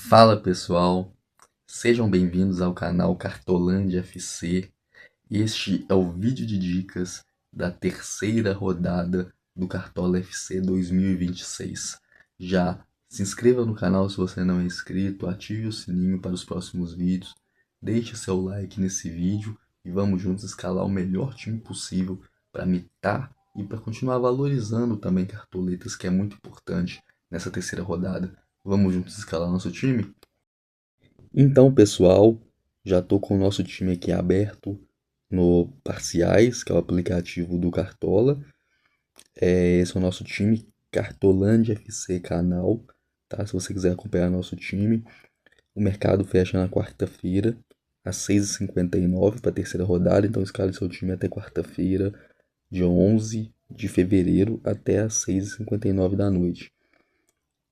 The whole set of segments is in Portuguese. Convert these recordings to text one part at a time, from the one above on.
Fala pessoal, sejam bem-vindos ao canal Cartolândia FC. Este é o vídeo de dicas da terceira rodada do Cartola FC 2026. Já se inscreva no canal se você não é inscrito, ative o sininho para os próximos vídeos, deixe seu like nesse vídeo e vamos juntos escalar o melhor time possível para mitar e para continuar valorizando também cartoletas, que é muito importante nessa terceira rodada. Vamos juntos escalar nosso time? Então, pessoal, já estou com o nosso time aqui aberto no Parciais, que é o aplicativo do Cartola. Esse é o nosso time, Cartolândia FC Canal, tá? Se você quiser acompanhar nosso time, o mercado fecha na quarta-feira, às 6h59 para a terceira rodada, então escale seu time até quarta-feira, de 11 de fevereiro até às 6h59 da noite.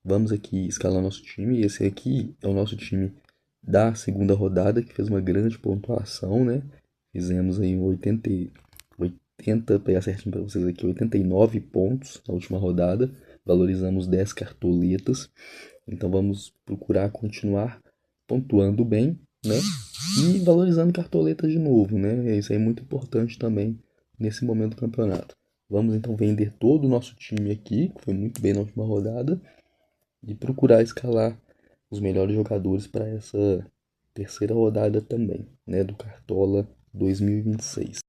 Vamos aqui escalar nosso time. Esse aqui é o nosso time da segunda rodada, que fez uma grande pontuação, né? Fizemos aí 80, pegar certinho para vocês aqui, 89 pontos na última rodada. Valorizamos 10 cartoletas. Então vamos procurar continuar pontuando bem, né? E valorizando cartoletas de novo, né? Isso aí é muito importante também nesse momento do campeonato. Vamos então vender todo o nosso time aqui, que foi muito bem na última rodada, e procurar escalar os melhores jogadores para essa terceira rodada também, né, do Cartola 2026.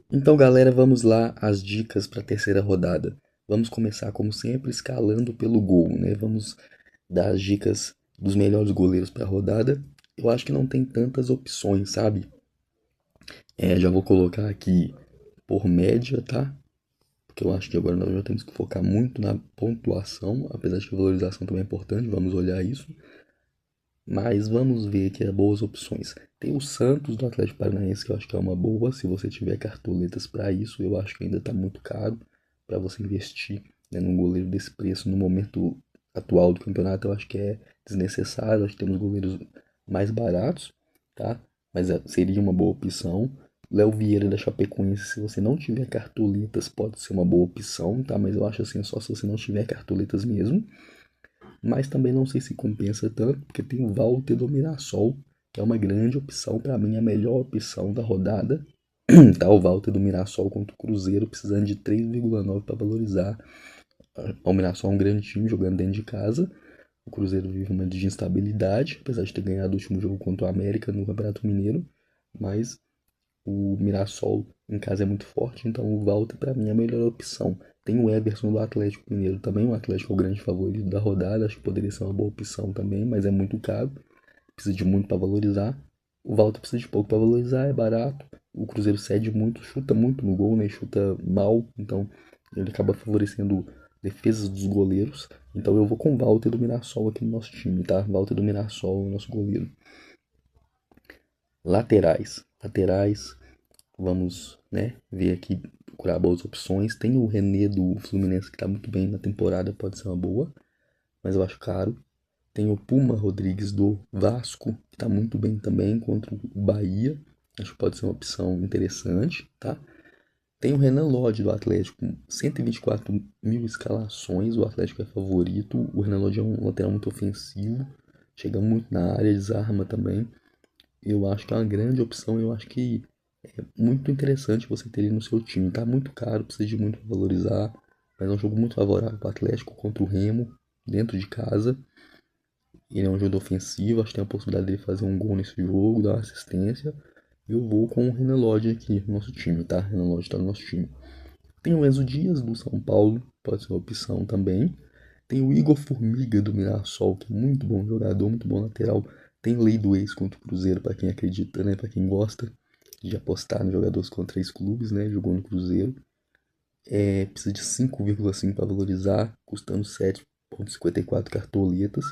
Então, galera, vamos lá as dicas para a terceira rodada. Vamos começar, como sempre, escalando pelo gol, né? Vamos dar as dicas dos melhores goleiros para a rodada. Eu acho que não tem tantas opções, sabe? Já vou colocar aqui por média, tá? Porque eu acho que agora nós já temos que focar muito na pontuação, apesar de que a valorização também é importante, vamos olhar isso. Mas vamos ver aqui as boas opções. Tem o Santos do Atlético Paranaense, que eu acho que é uma boa. Se você tiver cartoletas para isso, eu acho que ainda está muito caro para você investir, né, num goleiro desse preço no momento atual do campeonato. Eu acho que é desnecessário. Acho que temos goleiros mais baratos, tá? Mas seria uma boa opção. Léo Vieira da Chapecoense, se você não tiver cartoletas, pode ser uma boa opção, tá? Mas eu acho assim, só se você não tiver cartoletas mesmo. Mas também não sei se compensa tanto, porque tem o Walter do Mirassol, que é uma grande opção, para mim a melhor opção da rodada. Tá o Walter do Mirassol contra o Cruzeiro, precisando de 3,9 para valorizar. O Mirassol é um grande time jogando dentro de casa. O Cruzeiro vive uma de instabilidade, apesar de ter ganhado o último jogo contra o América no Campeonato Mineiro. Mas o Mirassol em casa é muito forte, então o Walter para mim é a melhor opção. Tem o Everson do Atlético Mineiro também, o Atlético é o grande favorito da rodada, acho que poderia ser uma boa opção também, mas é muito caro, precisa de muito para valorizar. O Walter precisa de pouco para valorizar, é barato. O Cruzeiro cede muito, chuta muito no gol, né? Chuta mal, então ele acaba favorecendo defesas dos goleiros. Então eu vou com o Walter do Mirassol aqui no nosso time, tá? Walter do Mirassol, o nosso goleiro. Laterais, vamos, né, ver aqui, procurar boas opções. Tem o René do Fluminense que está muito bem na temporada, pode ser uma boa, mas eu acho caro. Tem o Puma Rodrigues do Vasco, que está muito bem também contra o Bahia. Acho que pode ser uma opção interessante, tá? Tem o Renan Lodge do Atlético, 124 mil escalações, o Atlético é favorito. O Renan Lodge é um lateral muito ofensivo, chega muito na área, desarma também. Eu acho que é uma grande opção, eu acho que é muito interessante você ter ele no seu time. Tá muito caro, precisa de muito pra valorizar, mas é um jogo muito favorável para o Atlético contra o Remo, dentro de casa. Ele é um jogador ofensivo, acho que tem a possibilidade dele fazer um gol nesse jogo, dar uma assistência. Eu vou com o Renan Lodge aqui no nosso time, tá? Renan Lodge está no nosso time. Tem o Enzo Dias do São Paulo, pode ser uma opção também. Tem o Igor Formiga do Mirassol, que é muito bom jogador, muito bom lateral. Tem lei do ex contra o Cruzeiro, para quem acredita, né? Para quem gosta de apostar nos jogadores contra três clubes, né? Jogou no Cruzeiro. Precisa de 5,5 para valorizar, custando 7,54 cartoletas.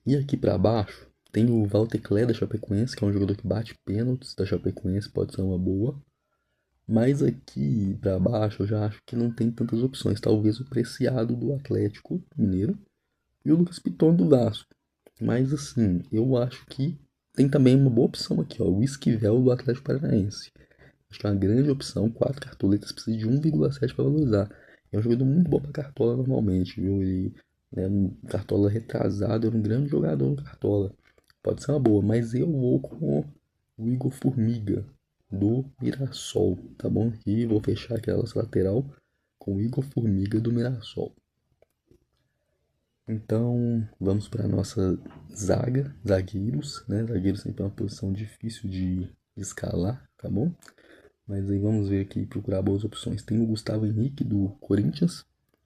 E aqui para baixo tem o Walter Clé da Chapecoense, que é um jogador que bate pênaltis da Chapecoense, pode ser uma boa. Mas aqui para baixo eu já acho que não tem tantas opções. Talvez o Preciado do Atlético Mineiro e o Lucas Piton do Vasco. Mas assim, eu acho que tem também uma boa opção aqui, ó, o Esquivel do Atlético Paranaense. Acho que é uma grande opção, 4 cartoletas, precisa de 1,7 para valorizar. É um jogador muito bom para cartola normalmente, viu? Ele né? Um Cartola retrasado era um grande jogador no Cartola. Pode ser uma boa, mas eu vou com o Igor Formiga, do Mirassol, tá bom? E vou fechar aquela lateral com o Igor Formiga, do Mirassol. Então, vamos para a nossa zaga, zagueiros, né? Zagueiros sempre é uma posição difícil de escalar, tá bom? Mas aí vamos ver aqui, procurar boas opções. Tem o Gustavo Henrique, do Corinthians,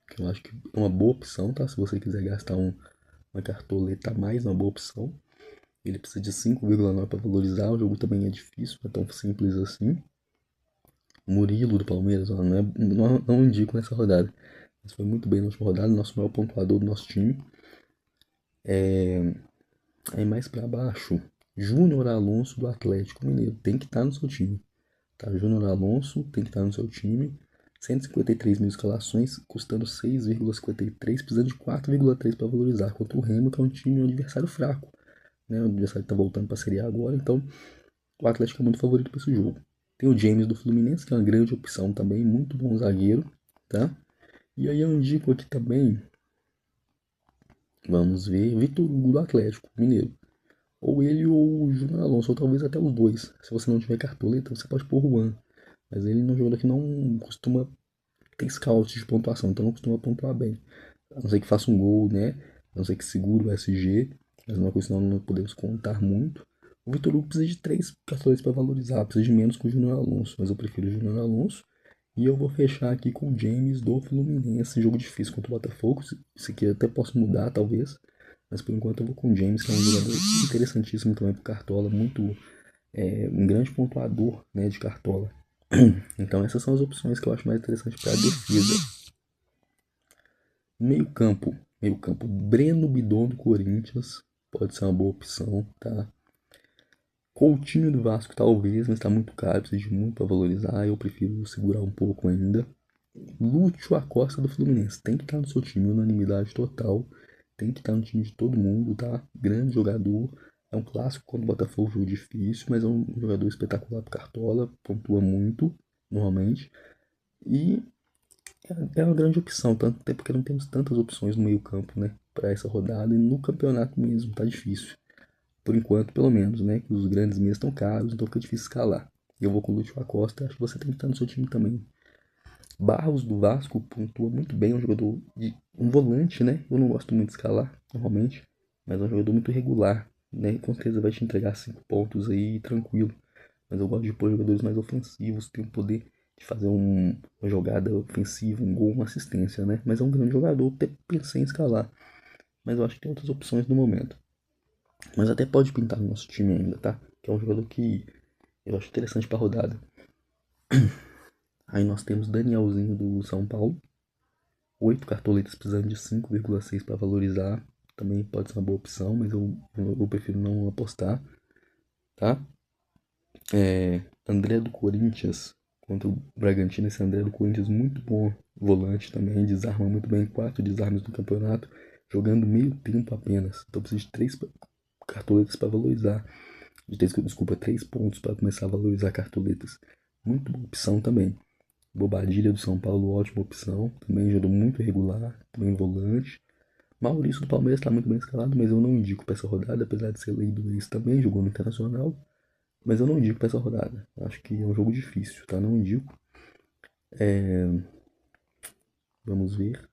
que eu acho que é uma boa opção, tá? Se você quiser gastar uma cartoleta a mais, é uma boa opção. Ele precisa de 5,9 para valorizar, o jogo também é difícil, não é tão simples assim. Murilo, do Palmeiras, ó, não indico nessa rodada, mas foi muito bem na última rodada, nosso maior pontuador do nosso time. Aí mais para baixo, Júnior Alonso, do Atlético Mineiro, tem que estar no seu time. Tá? Júnior Alonso tem que estar no seu time. 153 mil escalações, custando 6,53, precisando de 4,3 para valorizar. Contra o Remo, que é um time, um adversário fraco. Né? O adversário está voltando para a Série A agora, então o Atlético é muito favorito para esse jogo. Tem o James do Fluminense, que é uma grande opção também, muito bom zagueiro. Tá? E aí eu indico aqui também, vamos ver, Vitor Hugo do Atlético Mineiro. Ou ele ou o Júnior Alonso, ou talvez até os dois. Se você não tiver cartoleta, você pode pôr o Juan. Mas ele é um jogador que não costuma ter scout de pontuação, então não costuma pontuar bem. A não ser que faça um gol, né? A não ser que segure o SG, mas uma coisa que nós não podemos contar muito. O Vitor Hugo precisa de 3 cartões para valorizar, precisa de menos que o Júnior Alonso, mas eu prefiro o Júnior Alonso. E eu vou fechar aqui com o James do Fluminense, jogo difícil contra o Botafogo. Isso aqui eu até posso mudar, talvez. Mas por enquanto eu vou com o James, que é um jogador interessantíssimo também pro Cartola, muito um grande pontuador, né, de Cartola. Então essas são as opções que eu acho mais interessantes para a defesa. Meio campo. Meio campo. Breno Bidon do Corinthians. Pode ser uma boa opção, tá? Coutinho do Vasco talvez, mas está muito caro, precisa de muito para valorizar. Eu prefiro segurar um pouco ainda. Lúcio Acosta do Fluminense. Tem que estar no seu time, unanimidade total. Tem que estar no time de todo mundo, tá? Grande jogador. É um clássico quando o Botafogo, jogo difícil, mas é um jogador espetacular pro Cartola. Pontua muito, normalmente. E é uma grande opção, tanto até porque não temos tantas opções no meio-campo, né, para essa rodada e no campeonato mesmo, tá difícil. Por enquanto, pelo menos, né, que os grandes meias estão caros, então fica difícil escalar. Eu vou com o Lúcio Acosta, acho que você tem que estar no seu time também. Barros do Vasco pontua muito bem, é um jogador de um volante, né? Eu não gosto muito de escalar, normalmente, mas é um jogador muito regular, né? Com certeza vai te entregar 5 pontos aí tranquilo. Mas eu gosto de pôr jogadores mais ofensivos, que tem o poder de fazer uma jogada ofensiva, um gol, uma assistência, né? Mas é um grande jogador, até pensei em escalar. Mas eu acho que tem outras opções no momento. Mas até pode pintar no nosso time ainda, tá? Que é um jogador que eu acho interessante pra rodada. Aí nós temos Danielzinho do São Paulo. 8 cartoletas precisando de 5,6 para valorizar. Também pode ser uma boa opção, mas eu prefiro não apostar, tá? André do Corinthians contra o Bragantino. Esse André do Corinthians muito bom volante também, desarma muito bem, 4 desarmes no campeonato, jogando meio tempo apenas. Então precisa de 3 cartoletas para valorizar. Desculpa, 3 pontos para começar a valorizar cartoletas. Muito boa opção também. Bobadilha do São Paulo, ótima opção. Também jogou muito regular, também volante. Maurício do Palmeiras está muito bem escalado, mas eu não indico para essa rodada, apesar de ser lei do ex também, jogou no Internacional. Mas eu não indico pra essa rodada. Acho que é um jogo difícil, tá? Não indico. Vamos ver.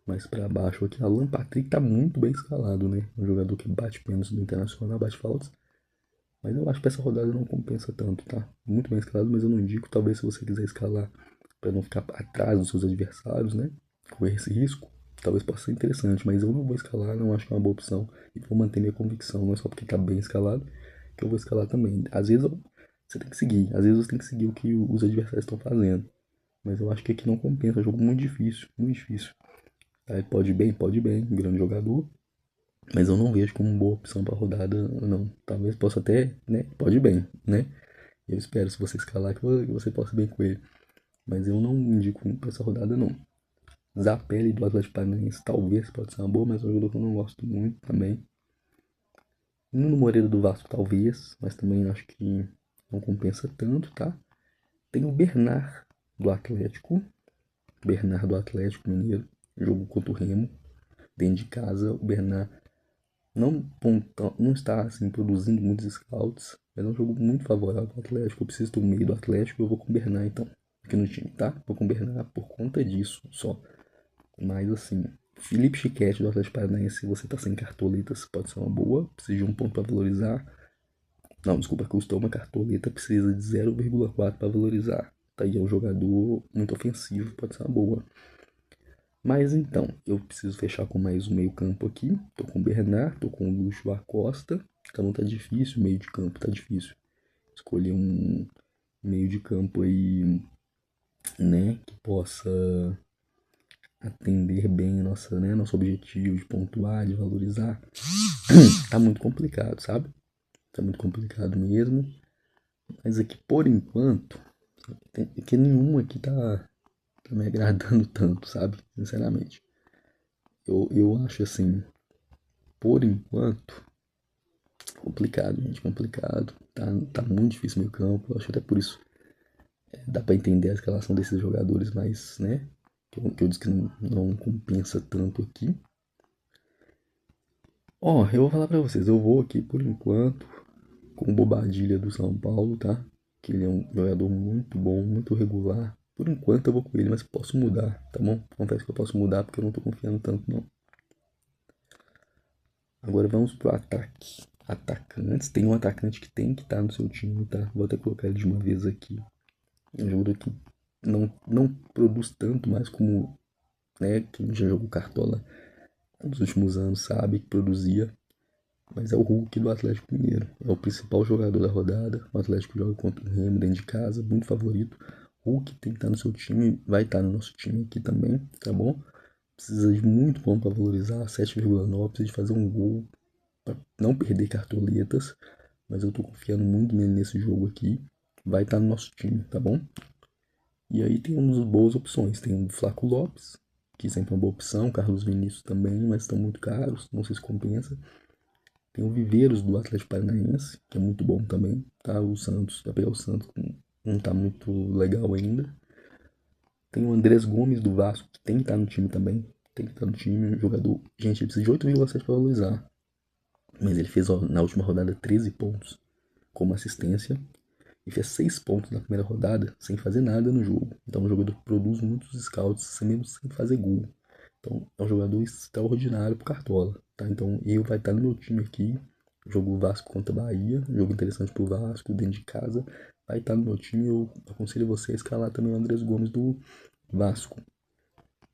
Mais pra baixo aqui. Alan Patrick tá muito bem escalado, né? Um jogador que bate pênaltis no Internacional, bate faltas. Mas eu acho que essa rodada não compensa tanto, tá? Muito bem escalado, mas eu não indico. Talvez se você quiser escalar pra não ficar atrás dos seus adversários, né? Correr esse risco. Talvez possa ser interessante, mas eu não vou escalar, não acho que é uma boa opção. E vou manter minha convicção, não é só porque tá bem escalado que eu vou escalar também. Às vezes você tem que seguir, às vezes você tem que seguir o que os adversários estão fazendo. Mas eu acho que aqui não compensa, é um jogo muito difícil, muito difícil. Aí pode ir bem, um grande jogador. Mas eu não vejo como uma boa opção para rodada, não. Talvez possa até, né? Pode ir bem, né? Eu espero, se você escalar, que você possa ir bem com ele. Mas eu não indico para essa rodada, não. Zapelli do Atlético Paranaense talvez pode ser uma boa, mas é um jogador que eu não gosto muito também. Nuno Moreira do Vasco talvez, mas também acho que não compensa tanto, tá? Tem o Bernard do Atlético. Bernard do Atlético Mineiro. Jogo contra o Remo. dentro de casa. O Bernard não está assim, produzindo muitos scouts, mas é um jogo muito favorável ao Atlético. Eu preciso do meio do Atlético, eu vou com o Bernard então, aqui no time, tá? Vou com o Bernard por conta disso só. Mas assim, Felipe Chiquete do Atlético Paranaense, se você tá sem cartoletas, pode ser uma boa. Precisa de um ponto para valorizar. Não, desculpa, custou uma cartoleta, precisa de 0,4 para valorizar. Tá aí, é um jogador muito ofensivo, pode ser uma boa. Mas então, eu preciso fechar com mais um meio campo aqui. Tô com o Bernard, tô com o Lúcio Acosta. Então tá difícil, meio de campo tá difícil. Escolher um meio de campo aí, né, que possa atender bem nosso objetivo de pontuar, de valorizar. Tá muito complicado, sabe? Tá muito complicado mesmo. Mas aqui, por enquanto, é que nenhum aqui tá me agradando tanto, sabe? Sinceramente. Eu acho assim, por enquanto, complicado, gente, complicado. Tá muito difícil meio campo. Eu acho que até por isso dá pra entender a escalação desses jogadores, mas, né? Que eu disse que não compensa tanto aqui. Ó, eu vou falar pra vocês, eu vou aqui por enquanto com o Bobadilha do São Paulo, tá? Que ele é um jogador muito bom, muito regular. Por enquanto eu vou com ele, mas posso mudar, tá bom? Confesso que eu posso mudar porque eu não tô confiando tanto, não. Agora vamos pro ataque. Atacantes. Tem um atacante que tem que estar no seu time, tá? Vou até colocar ele de uma vez aqui. É um jogador que não produz tanto, mas como, né, quem já jogou Cartola nos últimos anos sabe que produzia. Mas é o Hulk do Atlético Mineiro. É o principal jogador da rodada. O Atlético joga contra o Remo dentro de casa, muito favorito. Hulk tem que estar no seu time, vai estar no nosso time aqui também, tá bom? Precisa de muito ponto para valorizar, 7,9, precisa de fazer um gol para não perder cartoletas. Mas eu tô confiando muito nele nesse jogo aqui. Vai estar no nosso time, tá bom? E aí temos boas opções. Tem o Flaco Lopes, que sempre é uma boa opção. Carlos Vinícius também, mas estão muito caros, não sei se compensa. Tem o Viveiros do Atlético Paranaense, que é muito bom também, tá? O Santos, vai pegar o Santos, não tá muito legal ainda. Tem o Andrés Gomes do Vasco, que tem que estar no time também. Tem que estar no time, um jogador. Gente, ele precisa de 8,7 para valorizar. Mas ele fez na última rodada 13 pontos como assistência. E fez 6 pontos na primeira rodada sem fazer nada no jogo. Então é um jogador que produz muitos scouts mesmo sem fazer gol. Então é um jogador extraordinário pro Cartola, tá? Então ele vai estar no meu time aqui. Jogo Vasco contra Bahia, jogo interessante pro Vasco, dentro de casa. Vai estar no meu time, eu aconselho você a escalar também o Andrés Gomes do Vasco.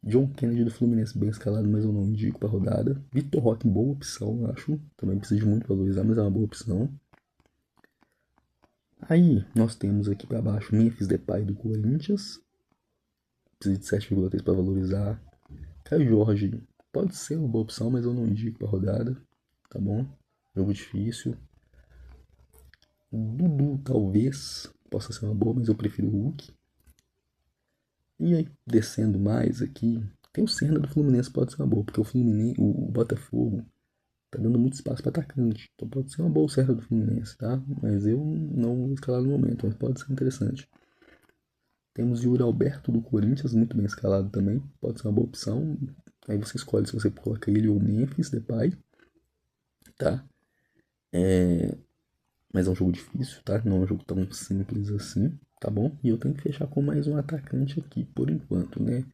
John Kennedy do Fluminense bem escalado, mas eu não indico pra rodada. Vitor Roque, boa opção, eu acho. Também precisa de muito valorizar, mas é uma boa opção. Aí nós temos aqui para baixo Memphis Depay do Corinthians. Precisa de 7,3 para valorizar. Caio Jorge pode ser uma boa opção, mas eu não indico para rodada. Tá bom? Jogo difícil. Dudu talvez possa ser uma boa, mas eu prefiro o Hulk. E aí, descendo mais aqui, tem o Senna do Fluminense, pode ser uma boa, porque o Fluminense, o Botafogo tá dando muito espaço para atacante. Então pode ser uma boa Serra do Fluminense, tá? Mas eu não vou escalar no momento, mas pode ser interessante. Temos Yuri Alberto do Corinthians, muito bem escalado também. Pode ser uma boa opção. Aí você escolhe se você coloca ele ou Memphis Depay, tá? Mas é um jogo difícil, tá? Não é um jogo tão simples assim, tá bom? E eu tenho que fechar com mais um atacante aqui, por enquanto, né?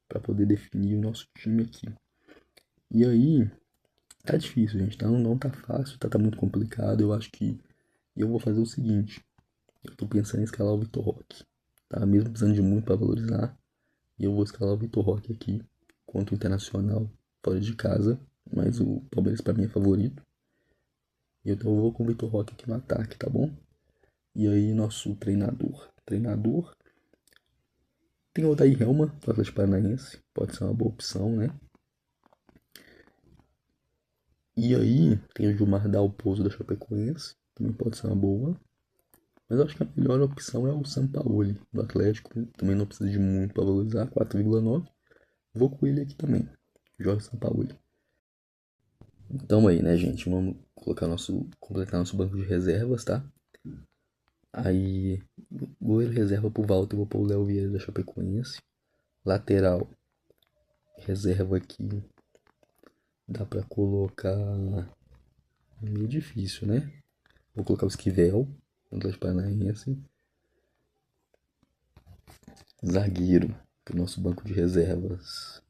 Pra poder definir o nosso time aqui. E aí, tá difícil, gente, tá? Não tá fácil, tá muito complicado. Eu acho que eu vou fazer o seguinte. Eu tô pensando em escalar o Vitor Roque, tá? Mesmo precisando de muito pra valorizar. E eu vou escalar o Vitor Roque aqui contra o Internacional fora de casa. Mas o Palmeiras pra mim é favorito. E então eu vou com o Vitor Roque aqui no ataque, tá bom? E aí nosso treinador. Treinador. Tem o Odair Helma, do Atlético Paranaense. Pode ser uma boa opção, né? E aí tem o Gilmar Dalpozo da Chapecoense. Também pode ser uma boa. Mas eu acho que a melhor opção é o Sampaoli, do Atlético. Também não precisa de muito para valorizar, 4,9. Vou com ele aqui também. Jorge Sampaoli. Então aí, né, gente? Vamos completar nosso banco de reservas, tá? Aí, goleiro reserva pro Walter, eu vou pôr o Léo Vieira da Chapecoense. Lateral, reserva aqui. Dá pra colocar... Meio difícil, né? Vou colocar o Esquivel, Atlético Paranaense. Zagueiro, pro nosso banco de reservas.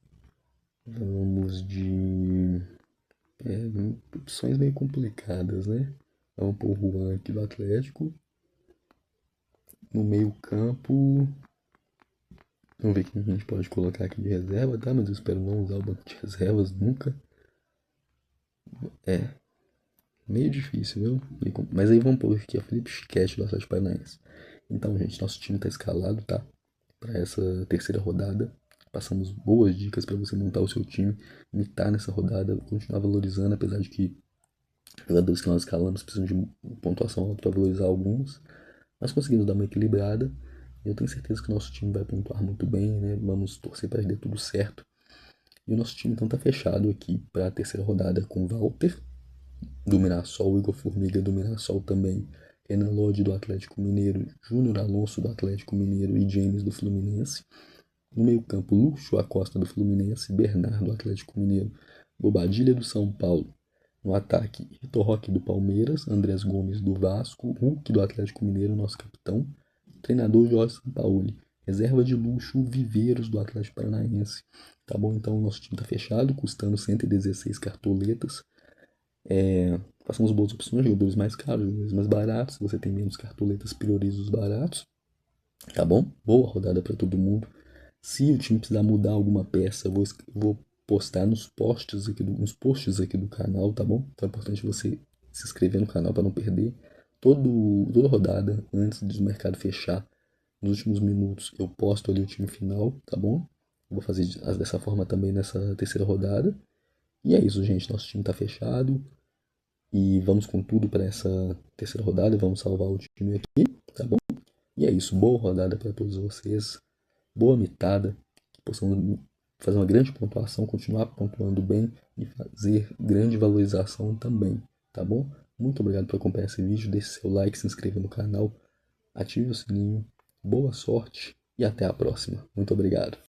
Vamos de... opções meio complicadas, né? Vamos pôr o Juan aqui do Atlético. No meio campo... Vamos ver quem a gente pode colocar aqui de reserva, tá? Mas eu espero não usar o banco de reservas nunca. É, meio difícil, viu? Mas aí vamos pôr aqui o Felipe Schickett do Atlético Paranaense. Então, gente, nosso time tá escalado, tá? Para essa terceira rodada. Passamos boas dicas para você montar o seu time, imitar nessa rodada, continuar valorizando, apesar de que os jogadores que nós escalamos precisam de pontuação alta para valorizar alguns. Nós conseguimos dar uma equilibrada. Eu tenho certeza que o nosso time vai pontuar muito bem, né? Vamos torcer para que dê tudo certo. E o nosso time então tá fechado aqui para a terceira rodada com Walter do Mirassol, Igor Formiga do Mirassol também, Renan Lodge do Atlético Mineiro, Júnior Alonso do Atlético Mineiro e James do Fluminense. No meio campo, Lúcio Acosta do Fluminense, Bernardo do Atlético Mineiro, Bobadilha do São Paulo. No ataque, Vitor Roque do Palmeiras, Andrés Gomes do Vasco, Hulk do Atlético Mineiro, nosso capitão, treinador Jorge Sampaoli. Reserva de luxo, Viveiros do Atlético Paranaense. Tá bom? Então o nosso time tá fechado, custando 116 cartoletas. Passamos boas opções, jogadores mais caros, jogadores mais baratos. Se você tem menos cartoletas, prioriza os baratos. Tá bom? Boa rodada para todo mundo. Se o time precisar mudar alguma peça, eu vou postar nos posts aqui do canal, tá bom? Então é importante você se inscrever no canal para não perder. Toda rodada, antes do mercado fechar, nos últimos minutos, eu posto ali o time final, tá bom? Eu vou fazer dessa forma também nessa terceira rodada. E é isso, gente. Nosso time tá fechado. E vamos com tudo para essa terceira rodada. Vamos salvar o time aqui, tá bom? E é isso. Boa rodada para todos vocês. Boa mitada. Que possamos fazer uma grande pontuação, continuar pontuando bem e fazer grande valorização também, tá bom? Muito obrigado por acompanhar esse vídeo. Deixe seu like, se inscreva no canal, ative o sininho. Boa sorte e até a próxima. Muito obrigado.